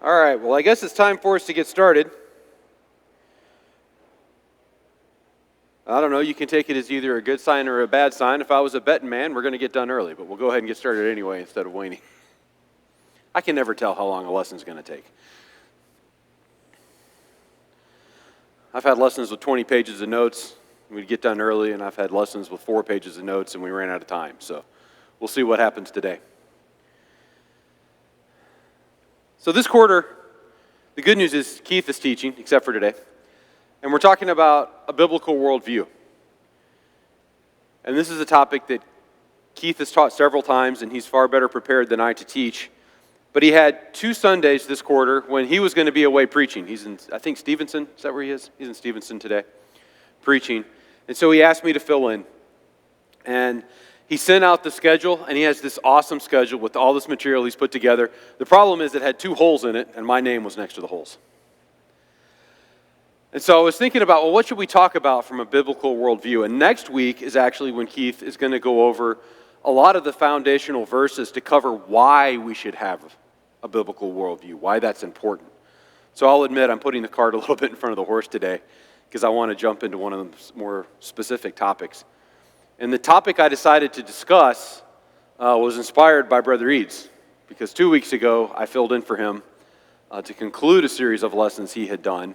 All right, well, I guess it's time for us to get started. I don't know, you can take it as either a good sign or a bad sign. If I was a betting man, we're going to get done early, but we'll go ahead and get started anyway instead of waiting. I can never tell how long a lesson's going to take. I've had lessons with 20 pages of notes, we'd get done early, and I've had lessons with 4 pages of notes, and we ran out of time. So we'll see what happens today. So this quarter, the good news is Keith is teaching, except for today. And we're talking about a biblical worldview. And this is a topic that Keith has taught several times, and he's far better prepared than I to teach. But he had 2 Sundays this quarter when he was going to be away preaching. He's in, I think, Stevenson. Is that where he is? He's in Stevenson today, preaching. And so he asked me to fill in. And he sent out the schedule, and he has this awesome schedule with all this material he's put together. The problem is it had 2 holes in it, and my name was next to the holes. And so I was thinking about, well, what should we talk about from a biblical worldview? And next week is actually when Keith is going to go over a lot of the foundational verses to cover why we should have a biblical worldview, why that's important. So I'll admit I'm putting the cart a little bit in front of the horse today because I want to jump into one of the more specific topics. And the topic I decided to discuss was inspired by Brother Eads, because 2 weeks ago I filled in for him to conclude a series of lessons he had done.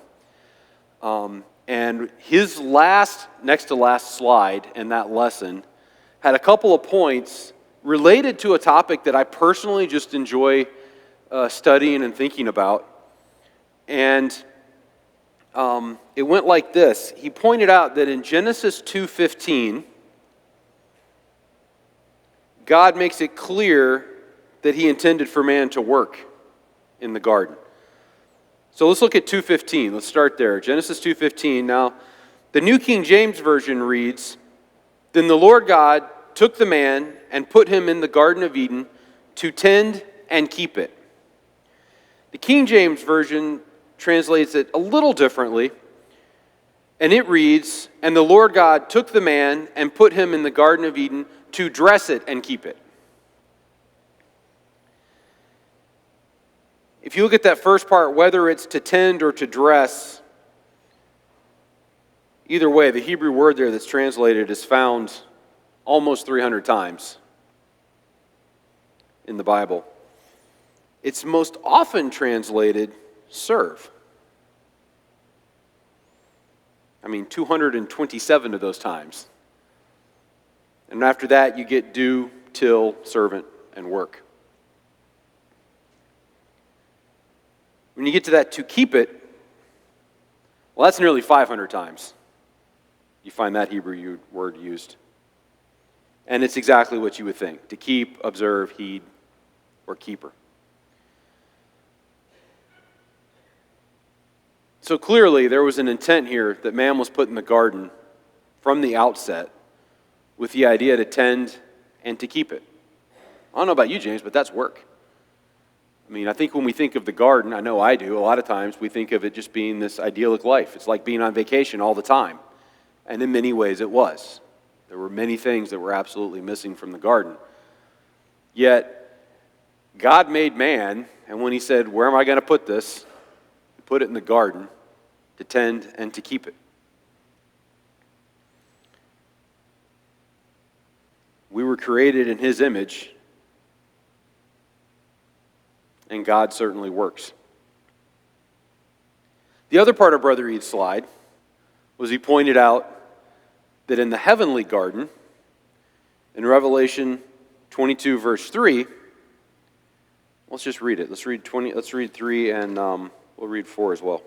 And his next to last slide in that lesson had a couple of points related to a topic that I personally just enjoy studying and thinking about. And it went like this. He pointed out that in Genesis 2:15, God makes it clear that he intended for man to work in the garden. So let's look at 2:15. Let's start there. Genesis 2:15. Now, the New King James Version reads, "Then the Lord God took the man and put him in the Garden of Eden to tend and keep it." The King James Version translates it a little differently, and it reads, "And the Lord God took the man and put him in the Garden of Eden to dress it and keep it." If you look at that first part, whether it's to tend or to dress, either way, the Hebrew word there that's translated is found almost 300 times in the Bible. It's most often translated serve. 227 of those times. And after that, you get do, till, servant, and work. When you get to that to keep it, well, that's nearly 500 times you find that Hebrew word used. And it's exactly what you would think: to keep, observe, heed, or keeper. So clearly, there was an intent here that man was put in the garden from the outset with the idea to tend and to keep it. I don't know about you, James, but that's work. I think when we think of the garden, I know I do, a lot of times we think of it just being this idyllic life. It's like being on vacation all the time. And in many ways it was. There were many things that were absolutely missing from the garden. Yet, God made man, and when he said, "Where am I going to put this?" He put it in the garden to tend and to keep it. We were created in his image, and God certainly works. The other part of Brother Ead's slide was he pointed out that in the heavenly garden, in Revelation 22, verse 3, let's just read it. Let's read 3, and we'll read 4 as well.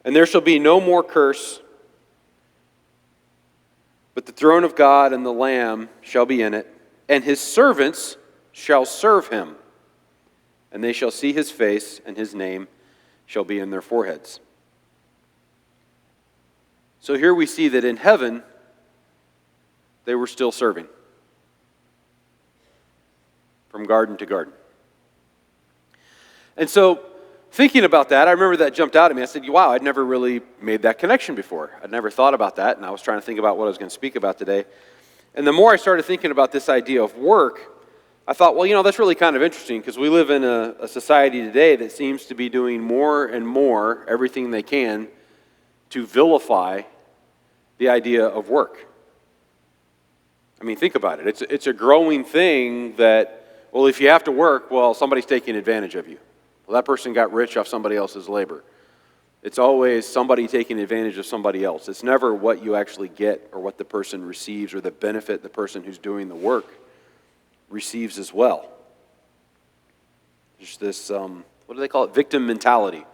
"And there shall be no more curse, but the throne of God and the Lamb shall be in it, and his servants shall serve him. And they shall see his face, and his name shall be in their foreheads." So here we see that in heaven, they were still serving from garden to garden. And so, thinking about that, I remember that jumped out at me. I said, wow, I'd never really made that connection before. I'd never thought about that, and I was trying to think about what I was going to speak about today. And the more I started thinking about this idea of work, I thought, well, that's really kind of interesting because we live in a society today that seems to be doing more and more everything they can to vilify the idea of work. I mean, think about it. It's a growing thing that, well, if you have to work, well, somebody's taking advantage of you. Well, that person got rich off somebody else's labor. It's always somebody taking advantage of somebody else. It's never what you actually get or what the person receives or the benefit the person who's doing the work receives as well. There's this, what do they call it? Victim mentality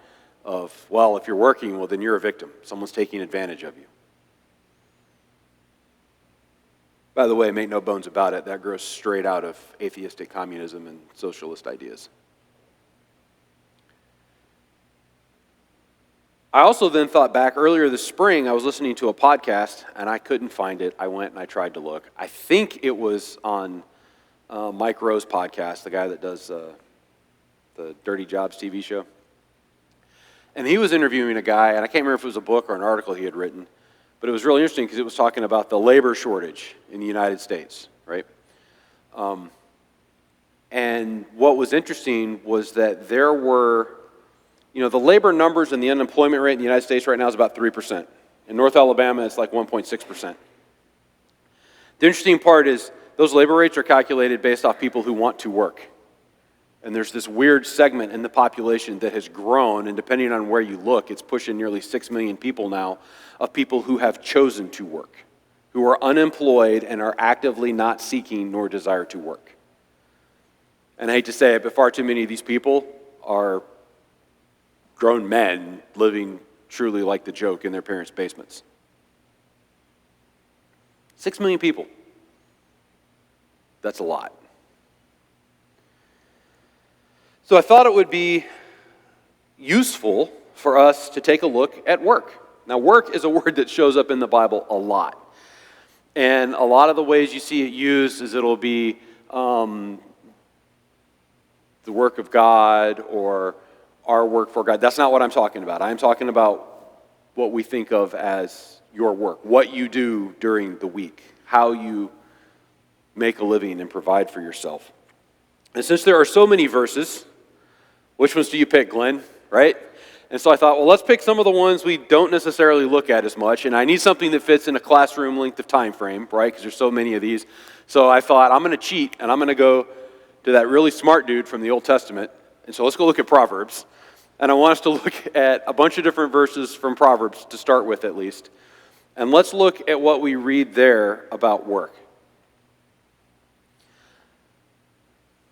of, well, if you're working, well, then you're a victim. Someone's taking advantage of you. By the way, make no bones about it, that grows straight out of atheistic communism and socialist ideas. I also then thought back earlier this spring, I was listening to a podcast and I couldn't find it. I went and I tried to look. I think it was on Mike Rowe's podcast, the guy that does the Dirty Jobs TV show. And he was interviewing a guy, and I can't remember if it was a book or an article he had written, but it was really interesting because it was talking about the labor shortage in the United States, right? And what was interesting was that there were, the labor numbers and the unemployment rate in the United States right now is about 3%. In North Alabama, it's like 1.6%. The interesting part is those labor rates are calculated based off people who want to work. And there's this weird segment in the population that has grown, and depending on where you look, it's pushing nearly 6 million people now of people who have chosen to work, who are unemployed and are actively not seeking nor desire to work. And I hate to say it, but far too many of these people are grown men living truly like the joke in their parents' basements. 6 million people. That's a lot. So I thought it would be useful for us to take a look at work. Now, work is a word that shows up in the Bible a lot. And a lot of the ways you see it used is it'll be the work of God or our work for God. That's not what I'm talking about. I'm talking about what we think of as your work, what you do during the week, how you make a living and provide for yourself. And since there are so many verses, which ones do you pick, Glenn? Right? And so I thought, well, let's pick some of the ones we don't necessarily look at as much. And I need something that fits in a classroom length of time frame, right? Because there's so many of these. So I thought, I'm going to cheat, and I'm going to go to that really smart dude from the Old Testament. And so let's go look at Proverbs. And I want us to look at a bunch of different verses from Proverbs to start with, at least. And let's look at what we read there about work.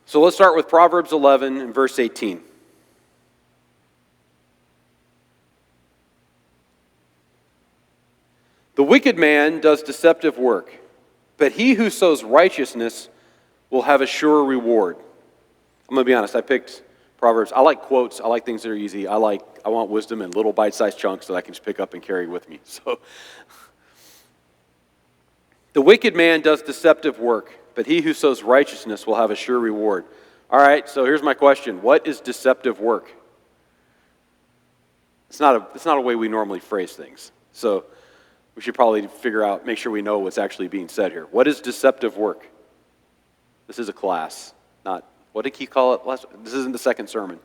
So let's start with Proverbs 11 and verse 18. The wicked man does deceptive work, but he who sows righteousness will have a sure reward. I'm going to be honest, I picked Proverbs. I like quotes. I like things that are easy. I want wisdom in little bite-sized chunks that I can just pick up and carry with me. So, the wicked man does deceptive work, but he who sows righteousness will have a sure reward. All right, so here's my question. What is deceptive work? It's not a way we normally phrase things. So we should probably make sure we know what's actually being said here. What is deceptive work? This is a class, not, what did he call it? This isn't the second sermon.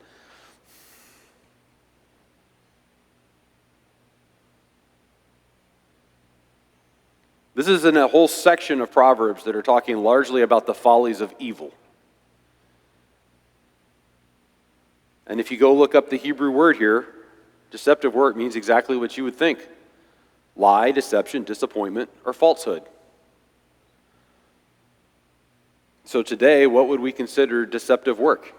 This is in a whole section of Proverbs that are talking largely about the follies of evil. And if you go look up the Hebrew word here, deceptive work means exactly what you would think. Lie, deception, disappointment, or falsehood. So today, what would we consider deceptive work?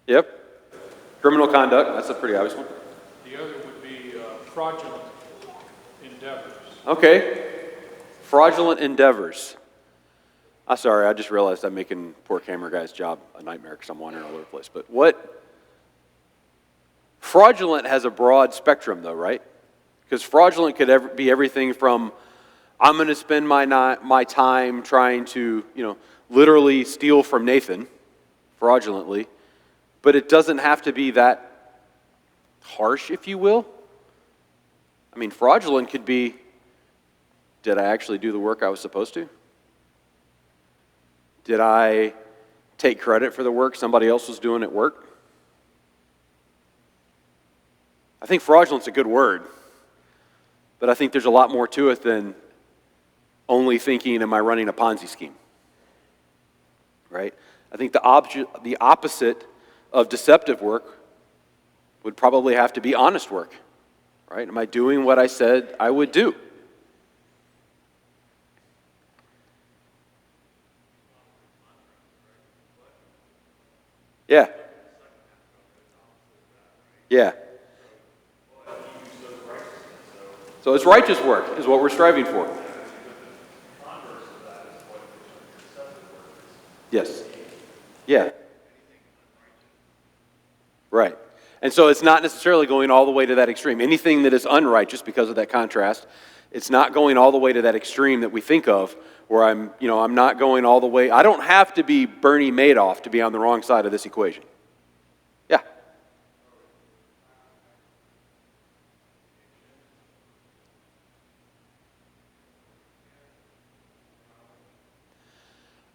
Yep. Criminal conduct, that's a pretty obvious one. The other would be fraudulent endeavors. Okay. Fraudulent endeavors. I'm sorry, I just realized I'm making poor camera guy's job a nightmare because I'm wandering all over the place. But what? Fraudulent has a broad spectrum though, right? Because fraudulent could be everything from, I'm going to spend my time trying to, literally steal from Nathan fraudulently, but it doesn't have to be that harsh, if you will. I mean, fraudulent could be, did I actually do the work I was supposed to? Did I take credit for the work somebody else was doing at work? I think fraudulent's a good word, but I think there's a lot more to it than only thinking, am I running a Ponzi scheme? Right? I think the opposite of deceptive work would probably have to be honest work. Right? Am I doing what I said I would do? Yeah. Yeah. So it's righteous work is what we're striving for. Yes. Yeah. Right. And so it's not necessarily going all the way to that extreme. Anything that is unrighteous, because of that contrast, it's not going all the way to that extreme that we think of, where I'm not going all the way. I don't have to be Bernie Madoff to be on the wrong side of this equation. Yeah.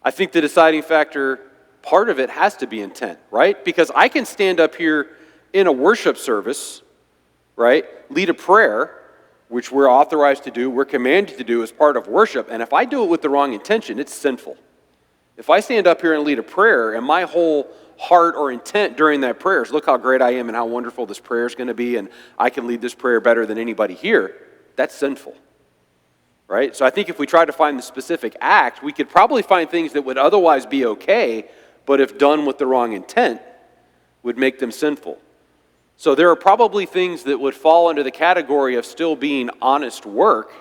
I think the deciding factor, part of it has to be intent, right? Because I can stand up here in a worship service, right, lead a prayer, which we're authorized to do, we're commanded to do as part of worship, and if I do it with the wrong intention, it's sinful. If I stand up here and lead a prayer, and my whole heart or intent during that prayer is, look how great I am and how wonderful this prayer is going to be, and I can lead this prayer better than anybody here, that's sinful. Right? So I think if we try to find the specific act, we could probably find things that would otherwise be okay, but if done with the wrong intent, would make them sinful. So there are probably things that would fall under the category of still being honest work,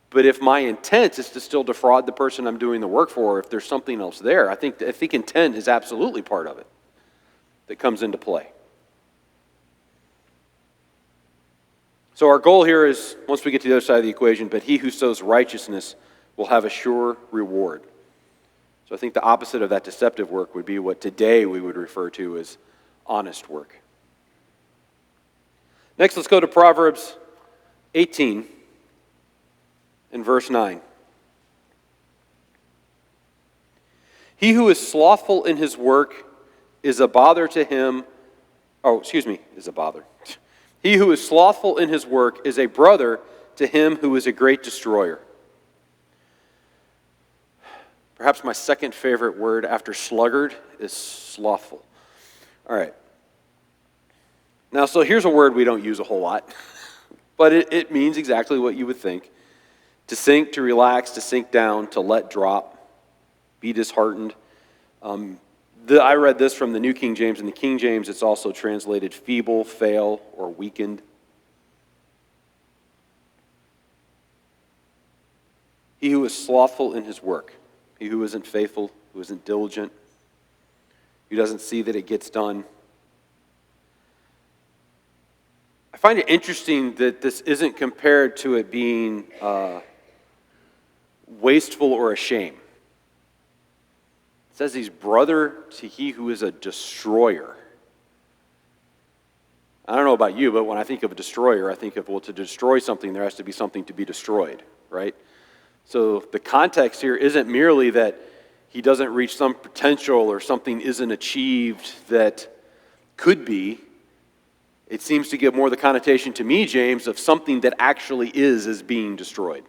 but if my intent is to still defraud the person I'm doing the work for, if there's something else there, I think intent is absolutely part of it that comes into play. So our goal here is, once we get to the other side of the equation, but he who sows righteousness will have a sure reward. So I think the opposite of that deceptive work would be what today we would refer to as honest work. Next, let's go to Proverbs 18 and verse 9. He who is slothful in his work is a bother to him. Is a bother. He who is slothful in his work is a brother to him who is a great destroyer. Perhaps my second favorite word after sluggard is slothful. All right. Now, so here's a word we don't use a whole lot, but it means exactly what you would think. To sink, to relax, to sink down, to let drop, be disheartened. I read this from the New King James. In the King James, it's also translated feeble, fail, or weakened. He who is slothful in his work, he who isn't faithful, who isn't diligent, who doesn't see that it gets done. I find it interesting that this isn't compared to it being wasteful or a shame. It says he's brother to he who is a destroyer. I don't know about you, but when I think of a destroyer, I think of, well, to destroy something, there has to be something to be destroyed, right? So the context here isn't merely that he doesn't reach some potential or something isn't achieved that could be. It seems to give more the connotation to me, James, of something that actually is being destroyed.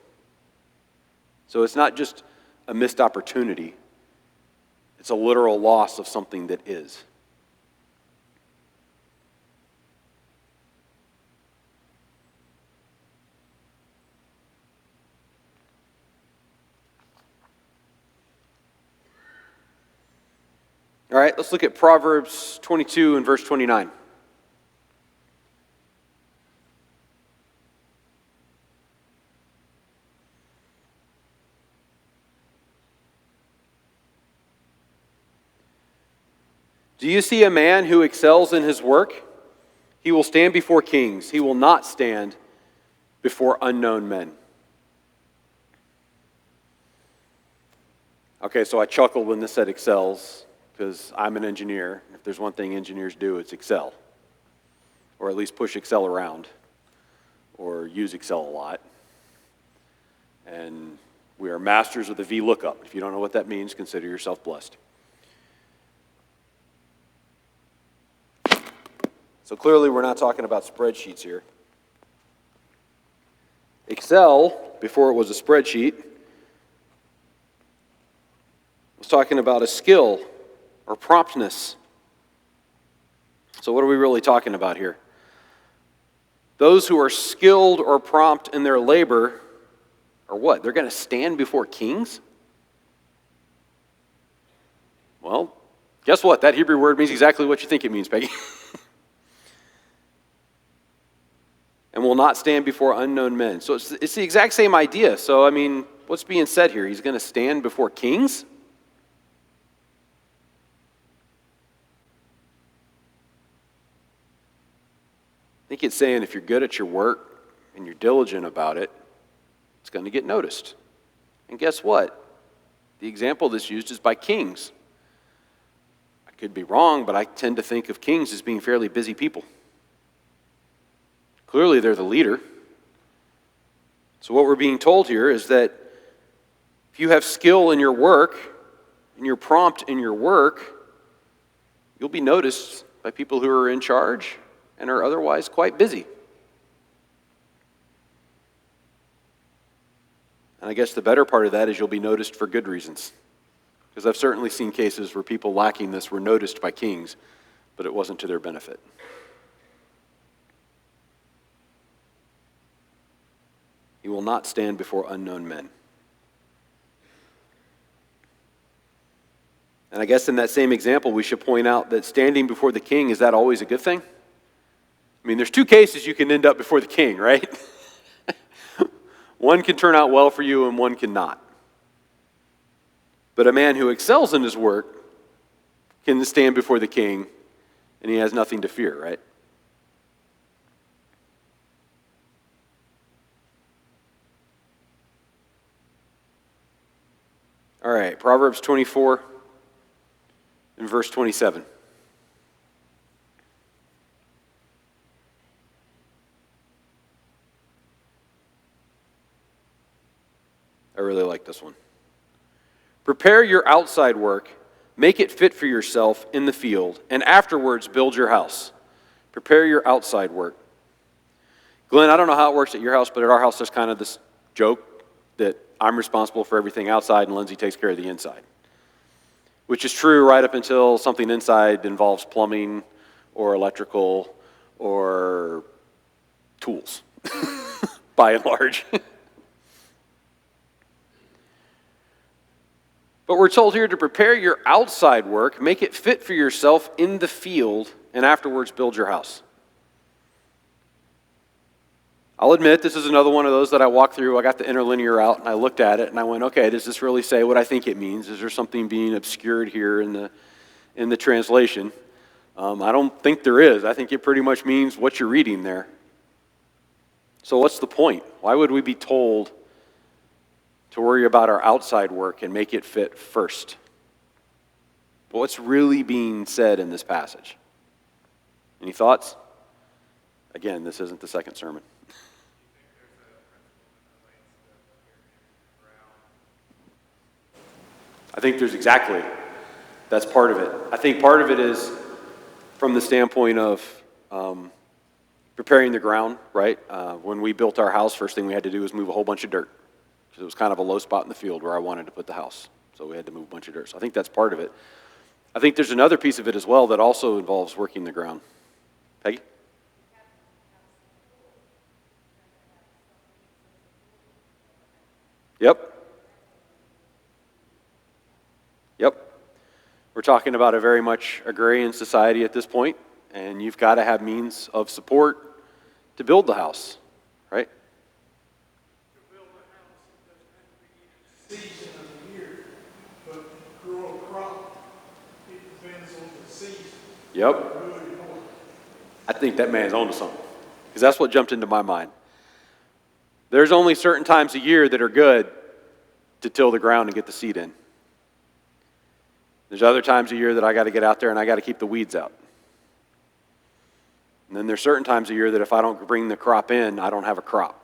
So it's not just a missed opportunity. It's a literal loss of something that is. All right, let's look at Proverbs 22 and verse 29. Do you see a man who excels in his work? He will stand before kings. He will not stand before unknown men. Okay, so I chuckled when this said excels because I'm an engineer. If there's one thing engineers do, it's excel, or at least push Excel around, or use Excel a lot. And we are masters of the VLOOKUP. If you don't know what that means, consider yourself blessed. So clearly we're not talking about spreadsheets here. Excel, before it was a spreadsheet, was talking about a skill or promptness. So what are we really talking about here? Those who are skilled or prompt in their labor are what? They're going to stand before kings? Well, guess what? That Hebrew word means exactly what you think it means, Peggy. And will not stand before unknown men. So it's the exact same idea. So, I mean, what's being said here? He's going to stand before kings? I think it's saying if you're good at your work and you're diligent about it, it's going to get noticed. And guess what? The example that's used is by kings. I could be wrong, but I tend to think of kings as being fairly busy people. Clearly, they're the leader. So what we're being told here is that if you have skill in your work, and you're prompt in your work, you'll be noticed by people who are in charge and are otherwise quite busy. And I guess the better part of that is you'll be noticed for good reasons. Because I've certainly seen cases where people lacking this were noticed by kings, but it wasn't to their benefit. He will not stand before unknown men. And I guess in that same example, we should point out that standing before the king, is that always a good thing? I mean, there's two cases you can end up before the king, right? One can turn out well for you and one cannot. But a man who excels in his work can stand before the king and he has nothing to fear, right? All right, Proverbs 24 and verse 27. I really like this one. Prepare your outside work, make it fit for yourself in the field, and afterwards build your house. Prepare your outside work. Glenn, I don't know how it works at your house, but at our house there's kind of this joke that I'm responsible for everything outside and Lindsay takes care of the inside. Which is true right up until something inside involves plumbing or electrical or tools, by and large. But we're told here to prepare your outside work, make it fit for yourself in the field, and afterwards build your house. I'll admit this is another one of those that I walked through. I got the interlinear out and I looked at it and I went, okay, does this really say what I think it means? Is there something being obscured here in the translation? I don't think there is. I think it pretty much means what you're reading there. So what's the point? Why would we be told to worry about our outside work and make it fit first? But what's really being said in this passage? Any thoughts? Again, this isn't the second sermon. I think there's exactly, that's part of it. I think part of it is from the standpoint of preparing the ground, right? When we built our house, first thing we had to do was move a whole bunch of dirt. Because it was kind of a low spot in the field where I wanted to put the house. So we had to move a bunch of dirt. So I think that's part of it. I think there's another piece of it as well that also involves working the ground. Peggy? Yep. We're talking about a very much agrarian society at this point, and you've got to have means of support to build the house, right? To build a house, it doesn't have to be any season of the year, but to grow a crop, it depends on the season. Yep. I think that man's onto something, because that's what jumped into my mind. There's only certain times a year that are good to till the ground and get the seed in. There's other times of year that I got to get out there and I got to keep the weeds out. And then there's certain times of year that if I don't bring the crop in, I don't have a crop.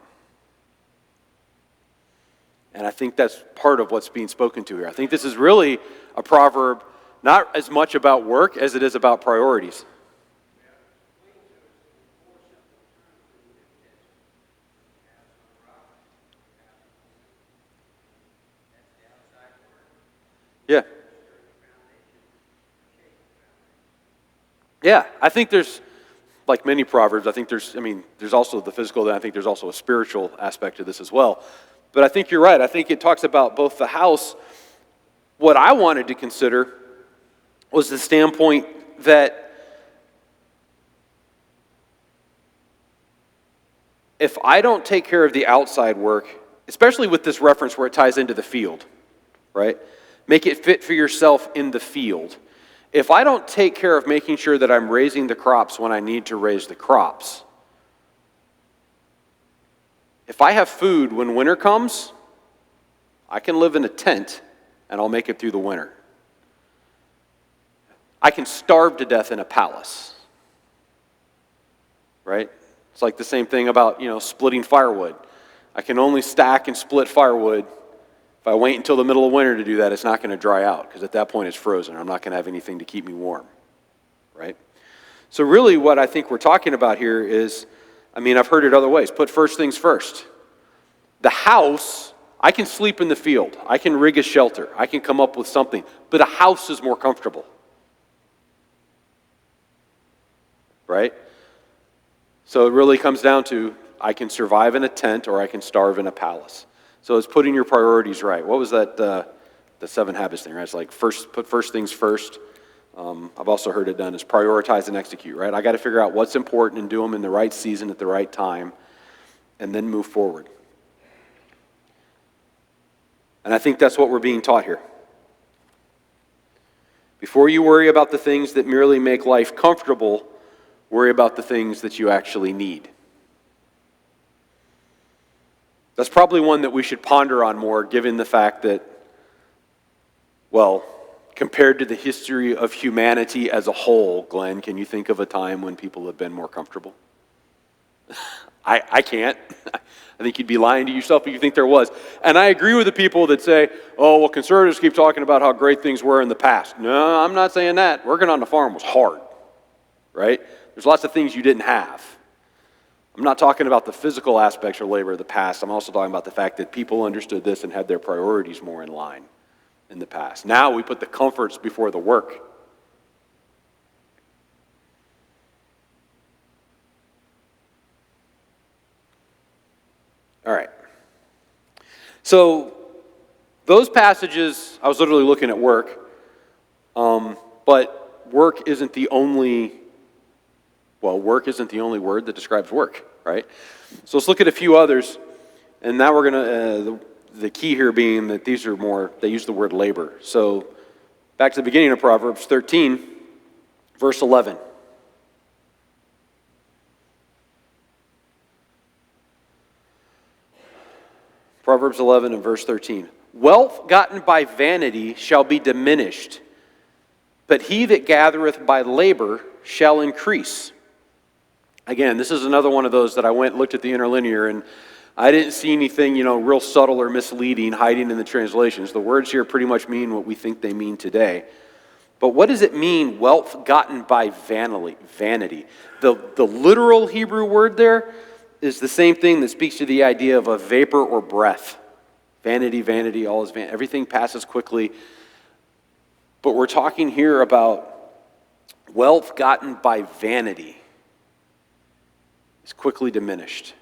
And I think that's part of what's being spoken to here. I think this is really a proverb not as much about work as it is about priorities. Yeah. Yeah, I think there's, like many proverbs, I think there's also the physical, and I think there's also a spiritual aspect to this as well. But I think you're right. I think it talks about both the house. What I wanted to consider was the standpoint that if I don't take care of the outside work, especially with this reference where it ties into the field, right? Make it fit for yourself in the field. If I don't take care of making sure that I'm raising the crops when I need to raise the crops, if I have food when winter comes, I can live in a tent and I'll make it through the winter. I can starve to death in a palace, right? It's like the same thing about, splitting firewood. I can only stack and split firewood. If I wait until the middle of winter to do that, it's not going to dry out because at that point it's frozen. I'm not going to have anything to keep me warm, right? So really what I think we're talking about here is, I've heard it other ways. Put first things first. The house, I can sleep in the field. I can rig a shelter. I can come up with something. But a house is more comfortable, right? So it really comes down to, I can survive in a tent or I can starve in a palace. So it's putting your priorities right. What was that, the 7 habits thing, right? It's like put first things first. I've also heard it done as prioritize and execute, right? I got to figure out what's important and do them in the right season at the right time and then move forward. And I think that's what we're being taught here. Before you worry about the things that merely make life comfortable, worry about the things that you actually need. That's probably one that we should ponder on more, given the fact that, compared to the history of humanity as a whole, Glenn, can you think of a time when people have been more comfortable? I can't. I think you'd be lying to yourself if you think there was. And I agree with the people that say, conservatives keep talking about how great things were in the past. No, I'm not saying that. Working on the farm was hard, right? There's lots of things you didn't have. I'm not talking about the physical aspects of labor of the past. I'm also talking about the fact that people understood this and had their priorities more in line in the past. Now we put the comforts before the work. All right. So those passages, I was literally looking at work, but work isn't the only word that describes work, right? So let's look at a few others, and now we're going to, the key here being that these are more, they use the word labor. So back to the beginning of Proverbs 13, verse 11. Proverbs 11 and verse 13. Wealth gotten by vanity shall be diminished, but he that gathereth by labor shall increase. Again, this is another one of those that I went and looked at the interlinear, and I didn't see anything, real subtle or misleading hiding in the translations. The words here pretty much mean what we think they mean today. But what does it mean, wealth gotten by vanity? The literal Hebrew word there is the same thing that speaks to the idea of a vapor or breath. Vanity, vanity, all is vanity. Everything passes quickly. But we're talking here about wealth gotten by vanity is quickly diminished.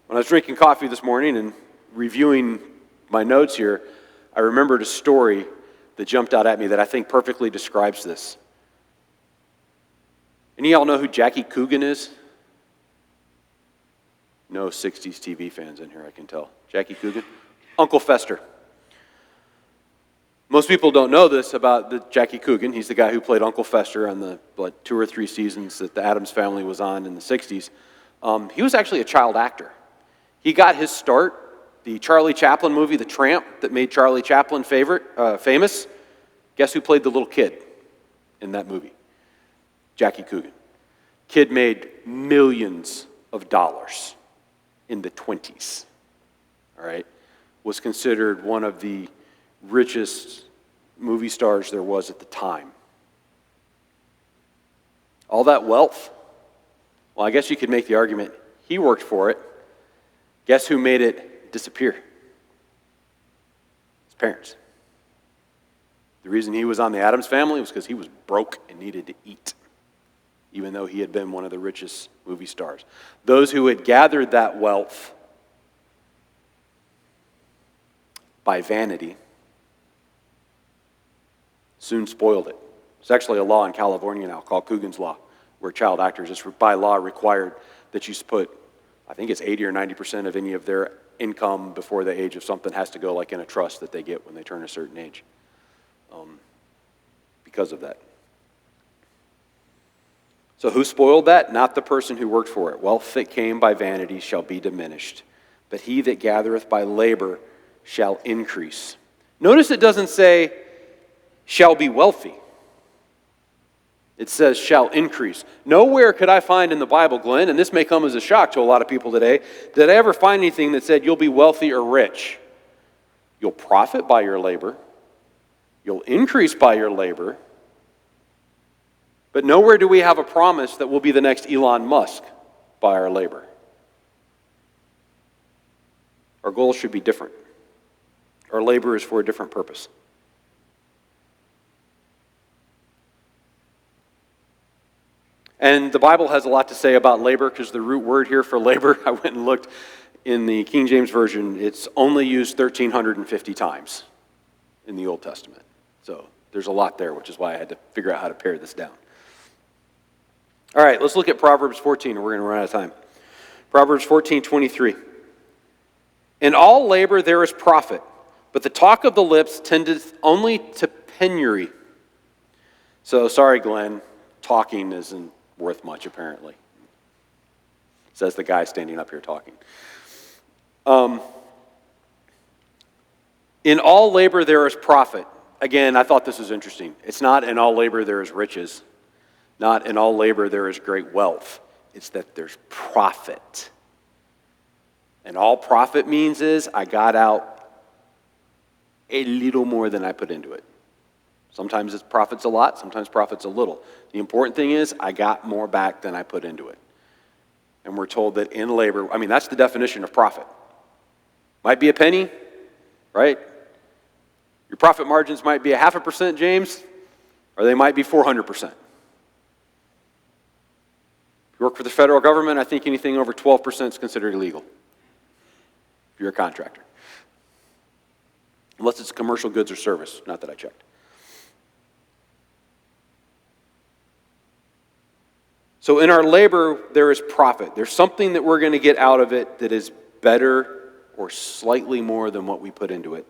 When I was drinking coffee this morning and reviewing my notes here, I remembered a story that jumped out at me that I think perfectly describes this. Any of y'all know who Jackie Coogan is? No 60s TV fans in here, I can tell. Jackie Coogan? Uncle Fester. Most people don't know this about Jackie Coogan. He's the guy who played Uncle Fester on the 2 or 3 seasons that the Addams Family was on in the 60s. He was actually a child actor. He got his start the Charlie Chaplin movie, The Tramp, that made Charlie Chaplin famous, guess who played the little kid in that movie? Jackie Coogan. Kid made millions of dollars in the 20s, all right? Was considered one of the richest movie stars there was at the time. All that wealth, well, I guess you could make the argument he worked for it. Guess who made it disappear? His parents. The reason he was on the Addams Family was because he was broke and needed to eat, even though he had been one of the richest movie stars. Those who had gathered that wealth by vanity soon spoiled it. It's actually a law in California now called Coogan's Law, where child actors, it's by law required that you put, I think it's 80 or 90% of any of their income before the age of something has to go like in a trust that they get when they turn a certain age. Because of that. So who spoiled that? Not the person who worked for it. Wealth that came by vanity shall be diminished, but he that gathereth by labor shall increase. Notice it doesn't say shall be wealthy. It says shall increase. Nowhere could I find in the Bible, Glenn, and this may come as a shock to a lot of people today, did I ever find anything that said you'll be wealthy or rich. You'll profit by your labor. You'll increase by your labor. But nowhere do we have a promise that we'll be the next Elon Musk by our labor. Our goals should be different. Our labor is for a different purpose. And the Bible has a lot to say about labor because the root word here for labor, I went and looked in the King James Version, it's only used 1,350 times in the Old Testament. So there's a lot there, which is why I had to figure out how to pare this down. All right, let's look at Proverbs 14, and we're going to run out of time. Proverbs 14:23. In all labor there is profit, but the talk of the lips tendeth only to penury. So, sorry, Glenn, talking isn't worth much, apparently. Says the guy standing up here talking. In all labor there is profit. Again, I thought this was interesting. It's not in all labor there is riches. Not in all labor there is great wealth. It's that there's profit. And all profit means is I got out a little more than I put into it. Sometimes it's profits a lot, sometimes profits a little. The important thing is I got more back than I put into it. And we're told that in labor, I mean, that's the definition of profit. Might be a penny, right? Your profit margins might be 0.5%, James, or they might be 400%. If you work for the federal government, I think anything over 12% is considered illegal. If you're a contractor. Unless it's commercial goods or service, not that I checked. So in our labor, there is profit. There's something that we're going to get out of it that is better or slightly more than what we put into it.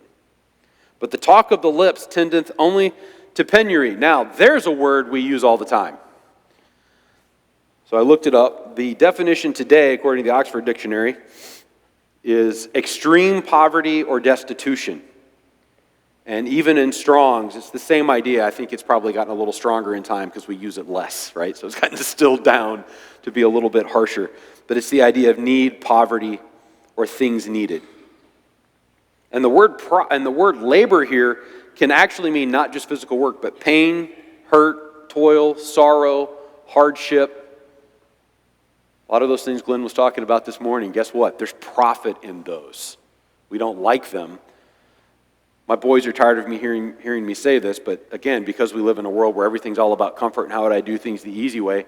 But the talk of the lips tendeth only to penury. Now, there's a word we use all the time. So I looked it up. The definition today, according to the Oxford Dictionary, is extreme poverty or destitution. And even in Strong's, it's the same idea. I think it's probably gotten a little stronger in time because we use it less, right? So it's gotten distilled down to be a little bit harsher. But it's the idea of need, poverty, or things needed. And the word labor here can actually mean not just physical work, but pain, hurt, toil, sorrow, hardship. A lot of those things Glenn was talking about this morning. Guess what? There's profit in those. We don't like them. My boys are tired of me hearing me say this, but again, because we live in a world where everything's all about comfort and how would I do things the easy way,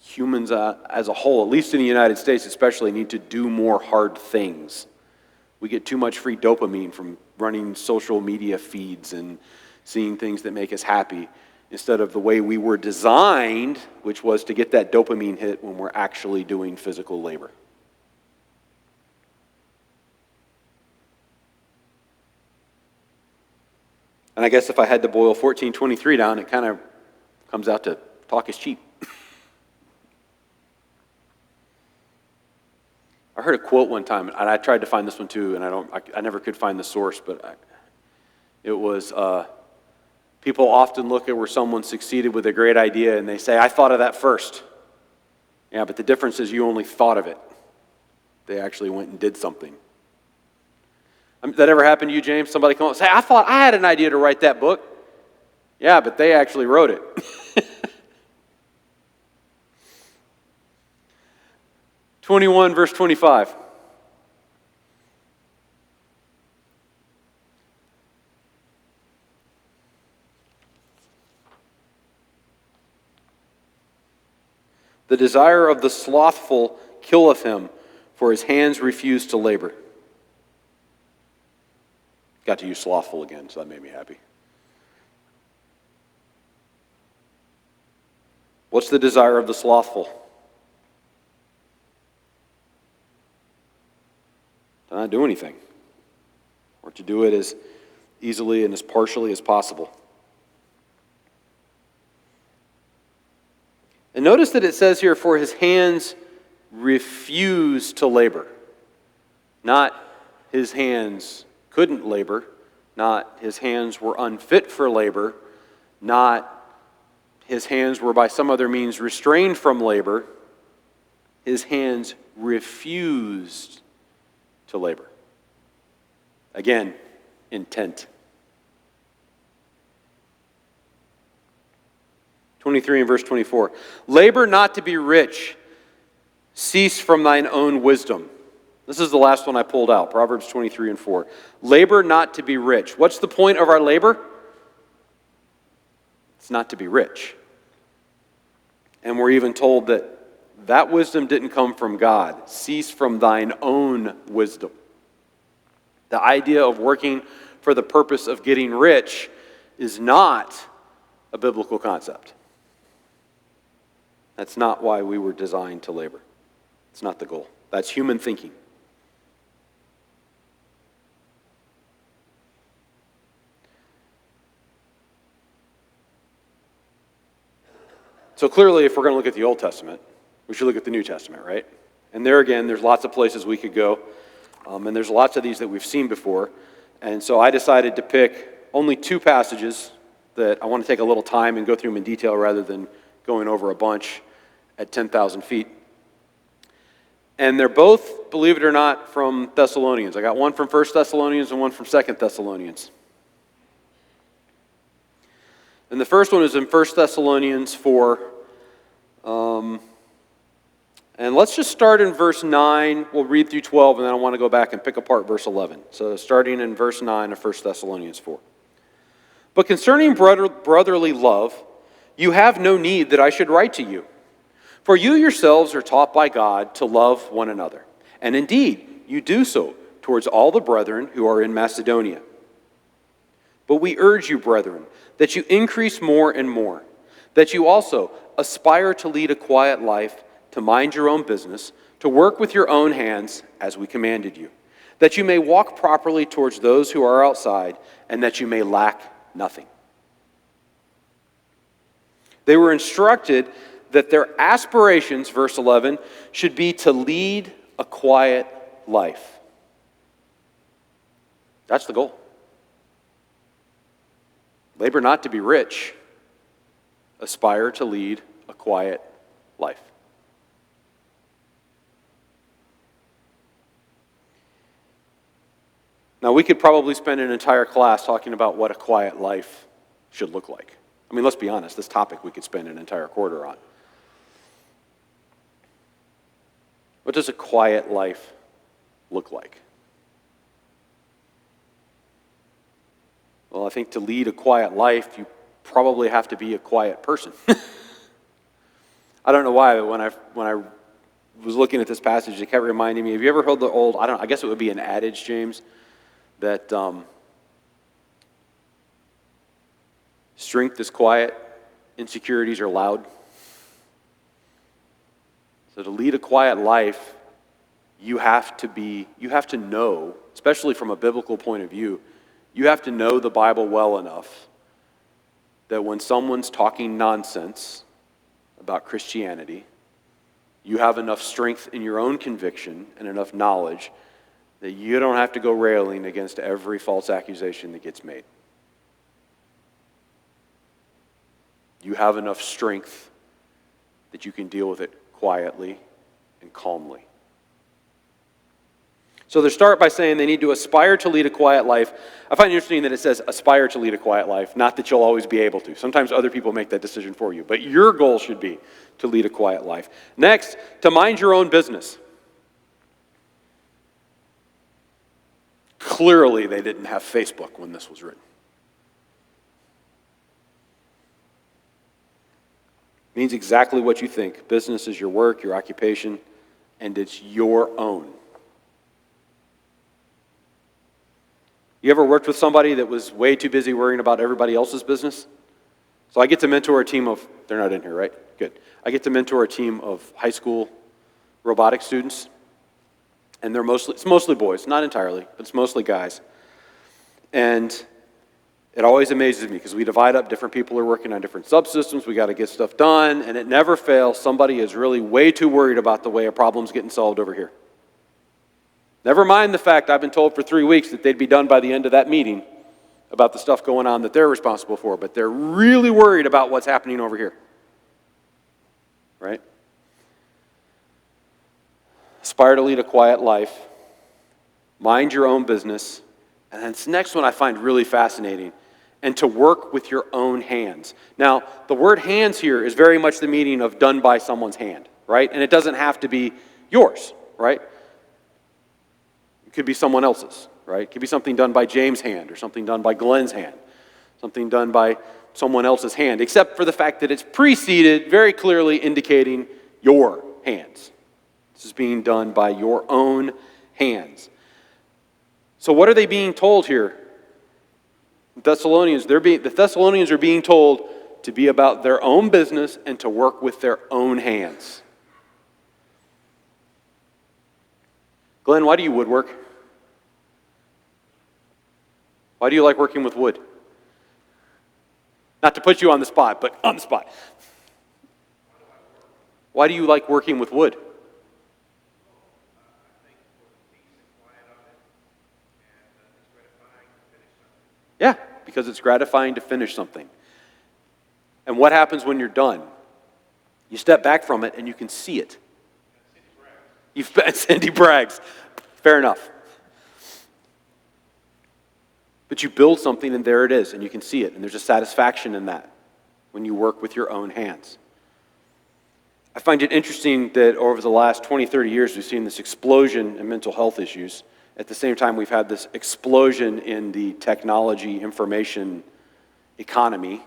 humans as a whole, at least in the United States especially, need to do more hard things. We get too much free dopamine from running social media feeds and seeing things that make us happy instead of the way we were designed, which was to get that dopamine hit when we're actually doing physical labor. And I guess if I had to boil 14:23 down, it kind of comes out to talk is cheap. I heard a quote one time, and I tried to find this one too, and I never could find the source, but it was, people often look at where someone succeeded with a great idea, and they say, I thought of that first. Yeah, but the difference is you only thought of it. They actually went and did something. That ever happened to you, James? Somebody come up and say, I thought I had an idea to write that book. Yeah, but they actually wrote it. Verse 25. The desire of the slothful killeth him, for his hands refuse to labor. Got to use slothful again, so that made me happy. What's the desire of the slothful? To not do anything, or to do it as easily and as partially as possible. And notice that it says here, for his hands refuse to labor. Not his hands couldn't labor, not his hands were unfit for labor, not his hands were by some other means restrained from labor. His hands refused to labor. Again, intent. 23 and verse 24. Labor not to be rich. Cease from thine own wisdom. This is the last one I pulled out, Proverbs 23 and 4. Labor not to be rich. What's the point of our labor? It's not to be rich. And we're even told that that wisdom didn't come from God. Cease from thine own wisdom. The idea of working for the purpose of getting rich is not a biblical concept. That's not why we were designed to labor. It's not the goal. That's human thinking. So clearly, if we're going to look at the Old Testament, we should look at the New Testament, right? And there again, there's lots of places we could go. And there's lots of these that we've seen before. And so I decided to pick only two passages that I want to take a little time and go through them in detail rather than going over a bunch at 10,000 feet. And they're both, believe it or not, from Thessalonians. I got one from 1 Thessalonians and one from 2 Thessalonians. And the first one is in 1 Thessalonians 4. And let's just start in verse 9. We'll read through 12, and then I want to go back and pick apart verse 11. So starting in verse 9 of 1 Thessalonians 4. But concerning brotherly love, you have no need that I should write to you. For you yourselves are taught by God to love one another. And indeed, you do so towards all the brethren who are in Macedonia. But we urge you, brethren, that you increase more and more, that you also aspire to lead a quiet life, to mind your own business, to work with your own hands as we commanded you, that you may walk properly towards those who are outside, and that you may lack nothing. They were instructed that their aspirations, verse 11, should be to lead a quiet life. That's the goal. Labor not to be rich. Aspire to lead a quiet life. Now, we could probably spend an entire class talking about what a quiet life should look like. I mean, let's be honest, this topic we could spend an entire quarter on. What does a quiet life look like? Well, I think to lead a quiet life, you probably have to be a quiet person. I don't know why, but when I was looking at this passage, it kept reminding me, have you ever heard the old, I guess it would be an adage, James, that strength is quiet, insecurities are loud. So to lead a quiet life, you have to know, especially from a biblical point of view, you have to know the Bible well enough that when someone's talking nonsense about Christianity, You have enough strength in your own conviction and enough knowledge that you don't have to go railing against every false accusation that gets made. You have enough strength that you can deal with it quietly and calmly. So they start by saying they need to aspire to lead a quiet life. I find it interesting that it says aspire to lead a quiet life, not that you'll always be able to. Sometimes other people make that decision for you, but your goal should be to lead a quiet life. Next, to mind your own business. Clearly, they didn't have Facebook when this was written. It means exactly what you think. Business is your work, your occupation, and it's your own. You ever worked with somebody that was way too busy worrying about everybody else's business? So I get to mentor a team of, they're not in here, right? Good. I get to mentor a team of high school robotics students. And it's mostly boys, not entirely, but it's mostly guys. And it always amazes me because we divide up, different people are working on different subsystems, we got to get stuff done, and it never fails, somebody is really way too worried about the way a problem's getting solved over here. Never mind the fact I've been told for 3 weeks that they'd be done by the end of that meeting about the stuff going on that they're responsible for, but they're really worried about what's happening over here. Right? Aspire to lead a quiet life. Mind your own business. And then this next one I find really fascinating. And to work with your own hands. Now, the word hands here is very much the meaning of done by someone's hand, right? And it doesn't have to be yours, right? It could be someone else's, right? It could be something done by James' hand or something done by Glenn's hand. Something done by someone else's hand, except for the fact that it's preceded, very clearly indicating your hands. This is being done by your own hands. So what are they being told here? The Thessalonians are being told to be about their own business and to work with their own hands. Glenn, why do you woodwork? Why do you like working with wood? Not to put you on the spot, but on the spot. Why do you like working with wood? Yeah, because it's gratifying to finish something. And what happens when you're done? You step back from it and you can see it. Cindy brags. Fair enough. But you build something and there it is, and you can see it, and there's a satisfaction in that when you work with your own hands. I find it interesting that over the last 20, 30 years, we've seen this explosion in mental health issues. At the same time, we've had this explosion in the technology information economy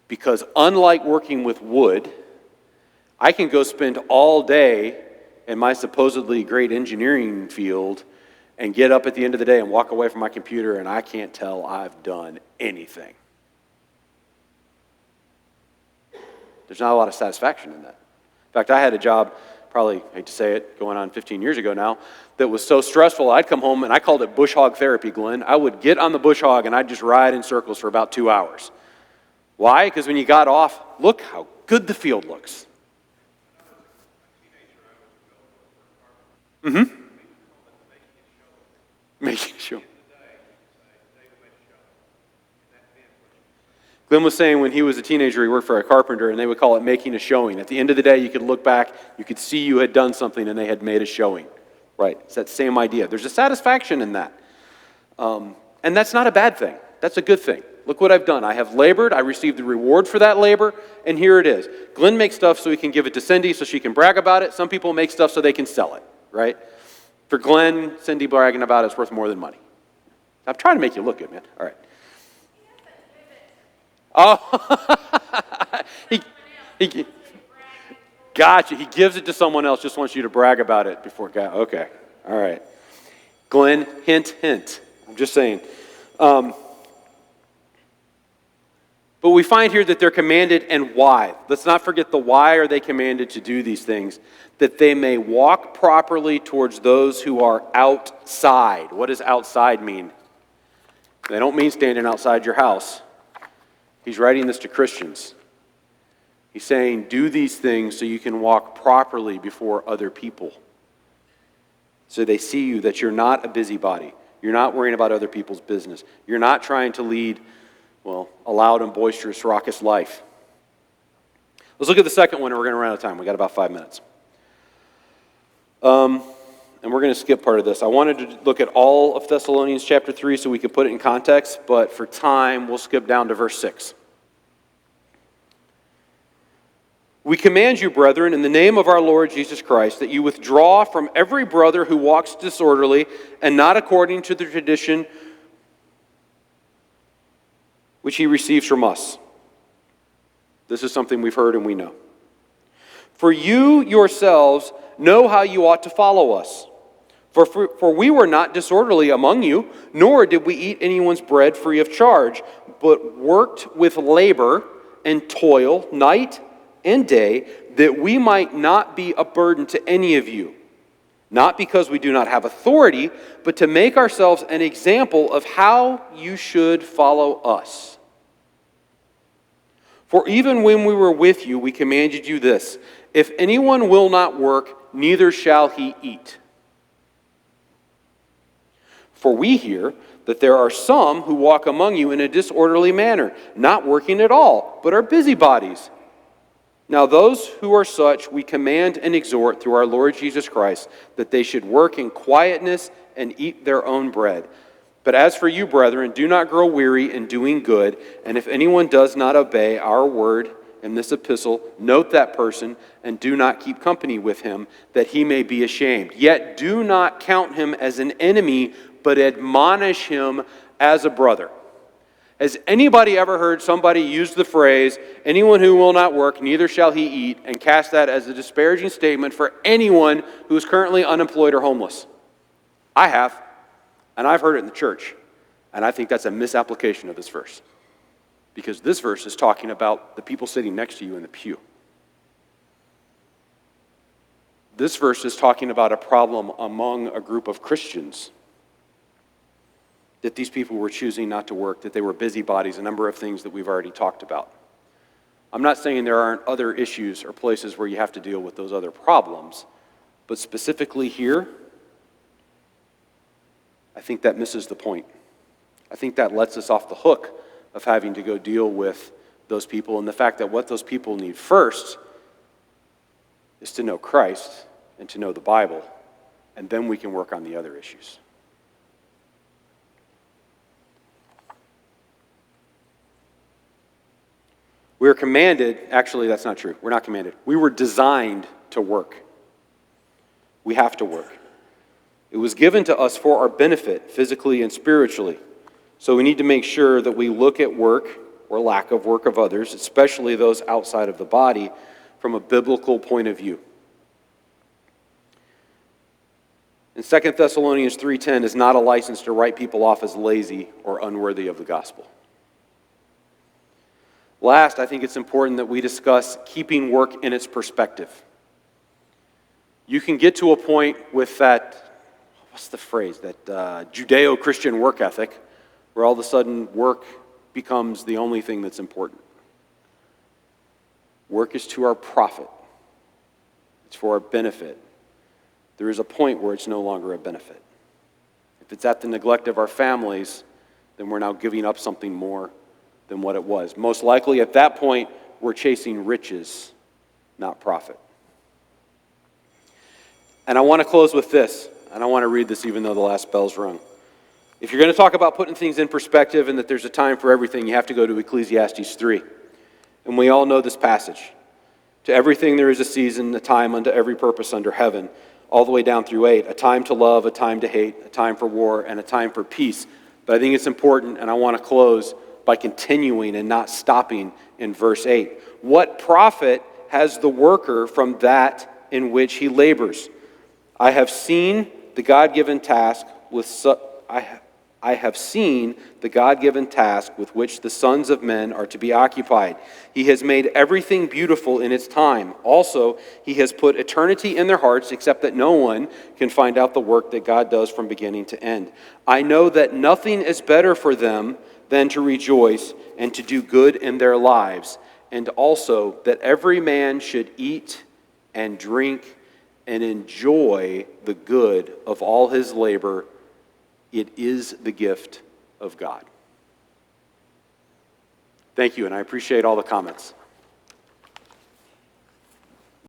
because unlike working with wood, I can go spend all day in my supposedly great engineering field and get up at the end of the day and walk away from my computer and I can't tell I've done anything. There's not a lot of satisfaction in that. In fact, I had a job, probably, hate to say it, going on 15 years ago now, that was so stressful, I'd come home and I called it bush hog therapy, Glenn. I would get on the bush hog and I'd just ride in circles for about 2 hours. Why? Because when you got off, look how good the field looks. Mm-hmm. Making a show. Glenn was saying when he was a teenager, he worked for a carpenter, and they would call it making a showing. At the end of the day, you could look back, you could see you had done something, and they had made a showing. Right? It's that same idea. There's a satisfaction in that. And that's not a bad thing. That's a good thing. Look what I've done. I have labored. I received the reward for that labor, and here it is. Glenn makes stuff so he can give it to Cindy so she can brag about it. Some people make stuff so they can sell it, right? For Glenn, Cindy bragging about it's worth more than money. I'm trying to make you look good, man. All right. Oh, he gotcha. He gives it to someone else, just wants you to brag about it before God. Okay, all right. Glenn, hint, hint. I'm just saying. But we find here that they're commanded and why. Let's not forget the why are they commanded to do these things. That they may walk properly towards those who are outside. What does outside mean? They don't mean standing outside your house. He's writing this to Christians. He's saying, do these things so you can walk properly before other people. So they see you, that you're not a busybody. You're not worrying about other people's business. You're not trying to lead, a loud and boisterous, raucous life. Let's look at the second one, and we're going to run out of time. We got about 5 minutes. And we're going to skip part of this. I wanted to look at all of Thessalonians chapter 3 so we could put it in context, but for time, we'll skip down to verse 6. We command you, brethren, in the name of our Lord Jesus Christ, that you withdraw from every brother who walks disorderly and not according to the tradition which he receives from us. This is something we've heard and we know. For you yourselves know how you ought to follow us. For we were not disorderly among you, nor did we eat anyone's bread free of charge, but worked with labor and toil night and day, that we might not be a burden to any of you, not because we do not have authority, but to make ourselves an example of how you should follow us. For even when we were with you, we commanded you this: if anyone will not work, neither shall he eat. For we hear that there are some who walk among you in a disorderly manner, not working at all, but are busybodies. Now those who are such we command and exhort through our Lord Jesus Christ, that they should work in quietness and eat their own bread. But as for you, brethren, do not grow weary in doing good, and if anyone does not obey our word in this epistle, note that person, and do not keep company with him, that he may be ashamed. Yet do not count him as an enemy, but admonish him as a brother. Has anybody ever heard somebody use the phrase, anyone who will not work, neither shall he eat, and cast that as a disparaging statement for anyone who is currently unemployed or homeless? I have, and I've heard it in the church, and I think that's a misapplication of this verse. Because this verse is talking about the people sitting next to you in the pew. This verse is talking about a problem among a group of Christians, that these people were choosing not to work, that they were busybodies, a number of things that we've already talked about. I'm not saying there aren't other issues or places where you have to deal with those other problems, but specifically here, I think that misses the point. I think that lets us off the hook of having to go deal with those people, and the fact that what those people need first is to know Christ and to know the Bible, and then we can work on the other issues. We are commanded, actually that's not true, we're not commanded. We were designed to work. We have to work. It was given to us for our benefit, physically and spiritually. So we need to make sure that we look at work or lack of work of others, especially those outside of the body, from a biblical point of view. And 2 Thessalonians 3:10 is not a license to write people off as lazy or unworthy of the gospel. Last, I think it's important that we discuss keeping work in its perspective. You can get to a point with that, what's the phrase, that Judeo-Christian work ethic, where all of a sudden work becomes the only thing that's important. Work is to our profit. It's for our benefit. There is a point where it's no longer a benefit. If it's at the neglect of our families, then we're now giving up something more than what it was. Most likely at that point, we're chasing riches, not profit. And I want to close with this, and I want to read this even though the last bell's rung. If you're going to talk about putting things in perspective and that there's a time for everything, you have to go to Ecclesiastes 3. And we all know this passage. To everything there is a season, a time unto every purpose under heaven, all the way down through 8. A time to love, a time to hate, a time for war, and a time for peace. But I think it's important, and I want to close by continuing and not stopping in verse 8. What profit has the worker from that in which he labors? I have seen the God-given task with which the sons of men are to be occupied. He has made everything beautiful in its time. Also, he has put eternity in their hearts, except that no one can find out the work that God does from beginning to end. I know that nothing is better for them than to rejoice and to do good in their lives, and also that every man should eat and drink and enjoy the good of all his labor. It is the gift of God. Thank you, and I appreciate all the comments.